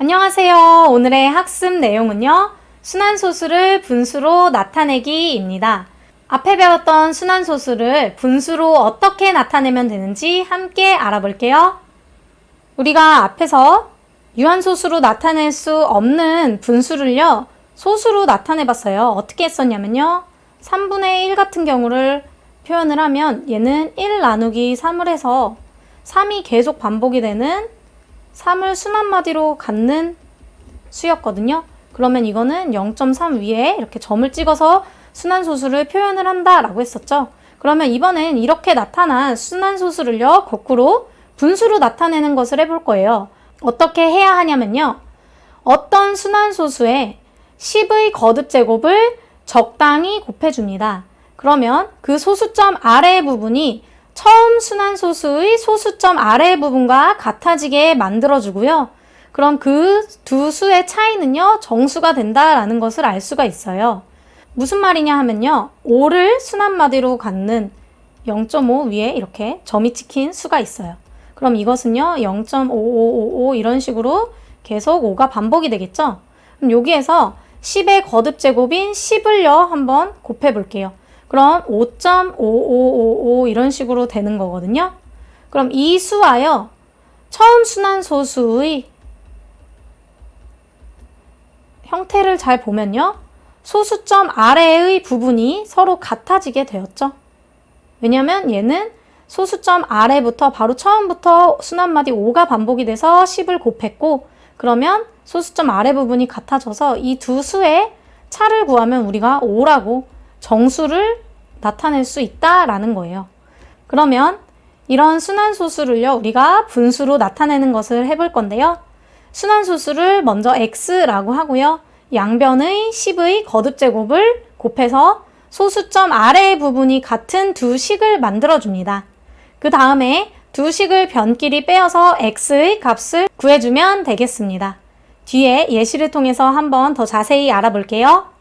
안녕하세요. 오늘의 학습 내용은요. 순환소수를 분수로 나타내기입니다. 앞에 배웠던 순환소수를 분수로 어떻게 나타내면 되는지 함께 알아볼게요. 우리가 앞에서 유한소수로 나타낼 수 없는 분수를요. 소수로 나타내봤어요. 어떻게 했었냐면요. 3분의 1 같은 경우를 표현을 하면 얘는 1 나누기 3을 해서 3이 계속 반복이 되는 3을 순환마디로 갖는 수였거든요. 그러면 이거는 0.3 위에 이렇게 점을 찍어서 순환소수를 표현을 한다라고 했었죠. 그러면 이번엔 이렇게 나타난 순환소수를요. 거꾸로 분수로 나타내는 것을 해볼 거예요. 어떻게 해야 하냐면요. 어떤 순환소수에 10의 거듭제곱을 적당히 곱해줍니다. 그러면 그 소수점 아래 부분이 처음 순환소수의 소수점 아래 부분과 같아지게 만들어주고요. 그럼 그 두 수의 차이는요, 정수가 된다라는 것을 알 수가 있어요. 무슨 말이냐 하면요, 5를 순환마디로 갖는 0.5 위에 이렇게 점이 찍힌 수가 있어요. 그럼 이것은요, 0.5555 이런 식으로 계속 5가 반복이 되겠죠? 그럼 여기에서 10의 거듭제곱인 10을요, 한번 곱해 볼게요. 그럼 5.5555 이런 식으로 되는 거거든요. 그럼 이 수와요. 처음 순환소수의 형태를 잘 보면요. 소수점 아래의 부분이 서로 같아지게 되었죠. 왜냐면 얘는 소수점 아래부터 바로 처음부터 순환마디 5가 반복이 돼서 10을 곱했고 그러면 소수점 아래 부분이 같아져서 이 두 수의 차를 구하면 우리가 5라고 정수를 나타낼 수 있다라는 거예요. 그러면 이런 순환소수를요, 우리가 분수로 나타내는 것을 해볼 건데요. 순환소수를 먼저 x라고 하고요. 양변의 10의 거듭제곱을 곱해서 소수점 아래 부분이 같은 두 식을 만들어줍니다. 그 다음에 두 식을 변끼리 빼어서 x의 값을 구해주면 되겠습니다. 뒤에 예시를 통해서 한번 더 자세히 알아볼게요.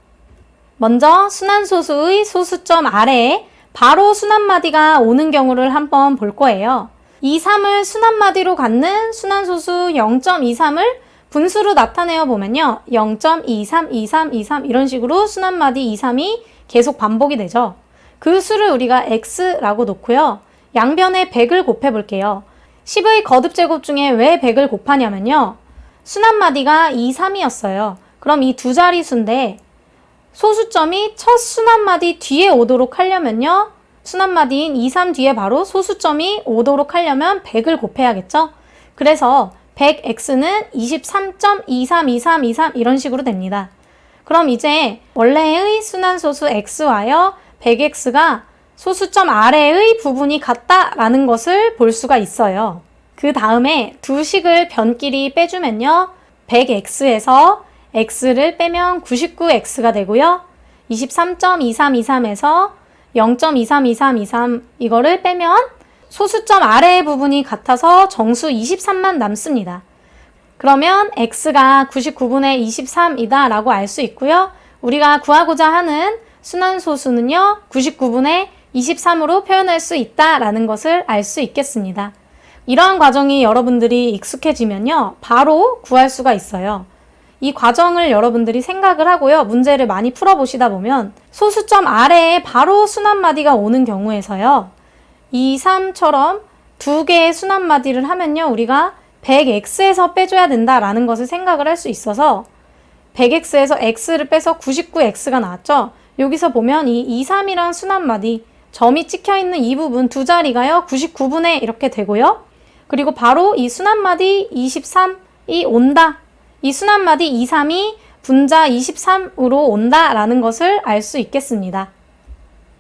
먼저 순환소수의 소수점 아래에 바로 순환마디가 오는 경우를 한번 볼 거예요. 23을 순환마디로 갖는 순환소수 0.23을 분수로 나타내어 보면요. 0.23, 23, 23 이런 식으로 순환마디 23이 계속 반복이 되죠. 그 수를 우리가 x라고 놓고요. 양변에 100을 곱해 볼게요. 10의 거듭제곱 중에 왜 100을 곱하냐면요. 순환마디가 23이었어요. 그럼 이 두 자릿수인데 소수점이 첫 순환마디 뒤에 오도록 하려면요. 순환마디인 23 뒤에 바로 소수점이 오도록 하려면 100을 곱해야겠죠. 그래서 100x는 23.232323 이런 식으로 됩니다. 그럼 이제 원래의 순환소수 x와요. 100x가 소수점 아래의 부분이 같다라는 것을 볼 수가 있어요. 그 다음에 두 식을 변끼리 빼주면요. 100x에서 x를 빼면 99x가 되고요. 23.2323에서 0.232323 이거를 빼면 소수점 아래의 부분이 같아서 정수 23만 남습니다. 그러면 x가 99분의 23이다 라고 알 수 있고요. 우리가 구하고자 하는 순환소수는요. 99분의 23으로 표현할 수 있다라는 것을 알 수 있겠습니다. 이러한 과정이 여러분들이 익숙해지면요. 바로 구할 수가 있어요. 이 과정을 여러분들이 생각을 하고요. 문제를 많이 풀어보시다 보면 소수점 아래에 바로 순환마디가 오는 경우에서요. 2, 3처럼 두 개의 순환마디를 하면요. 우리가 100x에서 빼줘야 된다라는 것을 생각을 할 수 있어서 100x에서 x를 빼서 99x가 나왔죠. 여기서 보면 이 2, 3이란 순환마디 점이 찍혀있는 이 부분 두 자리가요. 99분의 이렇게 되고요. 그리고 바로 이 순환마디 23이 온다. 이 순환마디 2, 3이 분자 23으로 온다라는 것을 알 수 있겠습니다.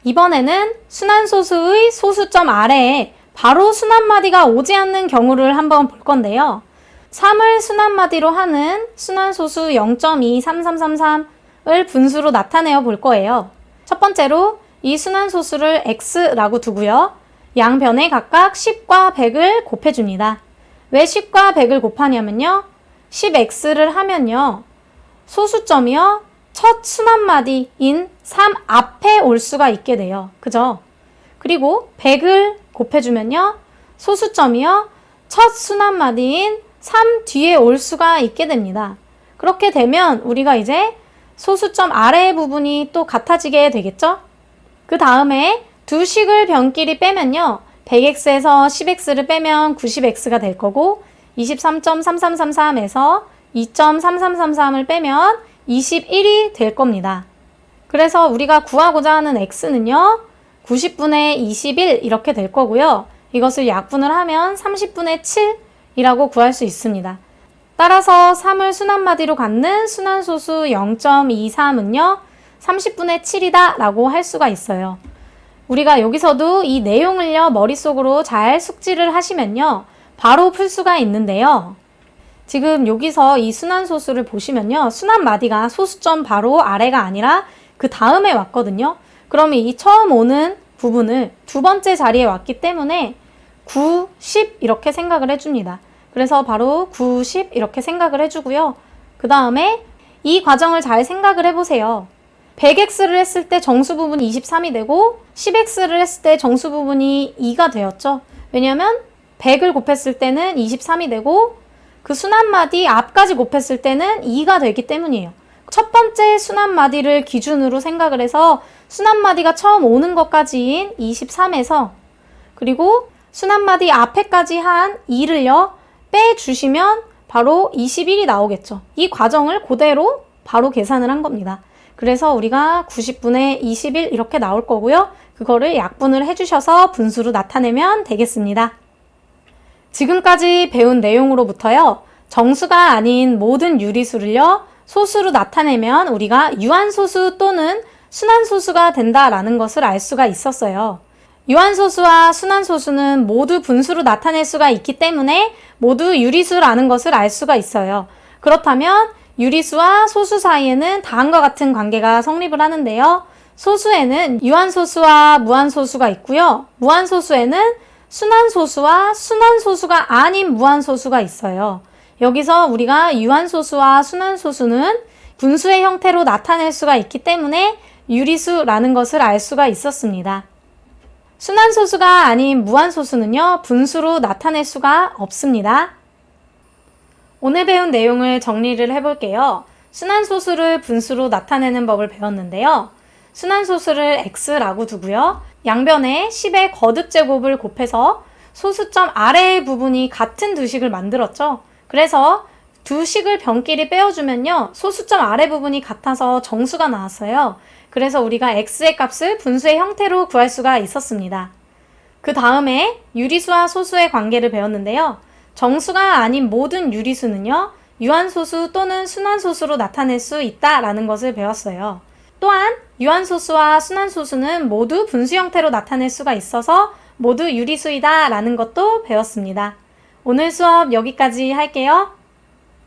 이번에는 순환소수의 소수점 아래에 바로 순환마디가 오지 않는 경우를 한번 볼 건데요. 3을 순환마디로 하는 순환소수 0.23333을 분수로 나타내어 볼 거예요. 첫 번째로 이 순환소수를 x라고 두고요. 양변에 각각 10과 100을 곱해줍니다. 왜 10과 100을 곱하냐면요. 10x를 하면요. 소수점이요. 첫 순환마디인 3 앞에 올 수가 있게 돼요. 그죠? 그리고 100을 곱해주면요. 소수점이요. 첫 순환마디인 3 뒤에 올 수가 있게 됩니다. 그렇게 되면 우리가 이제 소수점 아래 부분이 또 같아지게 되겠죠? 그 다음에 두 식을 변끼리 빼면요. 100x에서 10x를 빼면 90x가 될 거고 23.3333에서 2.3333을 빼면 21이 될 겁니다. 그래서 우리가 구하고자 하는 x는요. 90분의 21 이렇게 될 거고요. 이것을 약분을 하면 30분의 7이라고 구할 수 있습니다. 따라서 3을 순환마디로 갖는 순환소수 0.23은요. 30분의 7이다 라고 할 수가 있어요. 우리가 여기서도 이 내용을요. 머릿속으로 잘 숙지를 하시면요. 바로 풀 수가 있는데요. 지금 여기서 이 순환소수를 보시면요. 순환마디가 소수점 바로 아래가 아니라 그 다음에 왔거든요. 그러면 이 처음 오는 부분을 두 번째 자리에 왔기 때문에 9, 10 이렇게 생각을 해줍니다. 그래서 바로 9, 10 이렇게 생각을 해주고요. 그 다음에 이 과정을 잘 생각을 해보세요. 100x를 했을 때 정수 부분이 23이 되고 10x를 했을 때 정수 부분이 2가 되었죠. 왜냐하면 100을 곱했을 때는 23이 되고 그 순환마디 앞까지 곱했을 때는 2가 되기 때문이에요. 첫 번째 순환마디를 기준으로 생각을 해서 순환마디가 처음 오는 것까지인 23에서 그리고 순환마디 앞에까지 한 2를요. 빼주시면 바로 21이 나오겠죠. 이 과정을 그대로 바로 계산을 한 겁니다. 그래서 우리가 90분의 21 이렇게 나올 거고요. 그거를 약분을 해주셔서 분수로 나타내면 되겠습니다. 지금까지 배운 내용으로부터요. 정수가 아닌 모든 유리수를요. 소수로 나타내면 우리가 유한소수 또는 순환소수가 된다라는 것을 알 수가 있었어요. 유한소수와 순환소수는 모두 분수로 나타낼 수가 있기 때문에 모두 유리수라는 것을 알 수가 있어요. 그렇다면 유리수와 소수 사이에는 다음과 같은 관계가 성립을 하는데요. 소수에는 유한소수와 무한소수가 있고요. 무한소수에는 순환소수와 순환소수가 아닌 무한소수가 있어요. 여기서 우리가 유한소수와 순환소수는 분수의 형태로 나타낼 수가 있기 때문에 유리수라는 것을 알 수가 있었습니다. 순환소수가 아닌 무한소수는요, 분수로 나타낼 수가 없습니다. 오늘 배운 내용을 정리를 해볼게요. 순환소수를 분수로 나타내는 법을 배웠는데요. 순환소수를 x라고 두고요. 양변에 10의 거듭제곱을 곱해서 소수점 아래의 부분이 같은 두 식을 만들었죠. 그래서 두 식을 변끼리 빼어주면요. 소수점 아래 부분이 같아서 정수가 나왔어요. 그래서 우리가 x의 값을 분수의 형태로 구할 수가 있었습니다. 그 다음에 유리수와 소수의 관계를 배웠는데요. 정수가 아닌 모든 유리수는요. 유한소수 또는 순환소수로 나타낼 수 있다라는 것을 배웠어요. 또한 유한소수와 순환소수는 모두 분수 형태로 나타낼 수가 있어서 모두 유리수이다 라는 것도 배웠습니다. 오늘 수업 여기까지 할게요.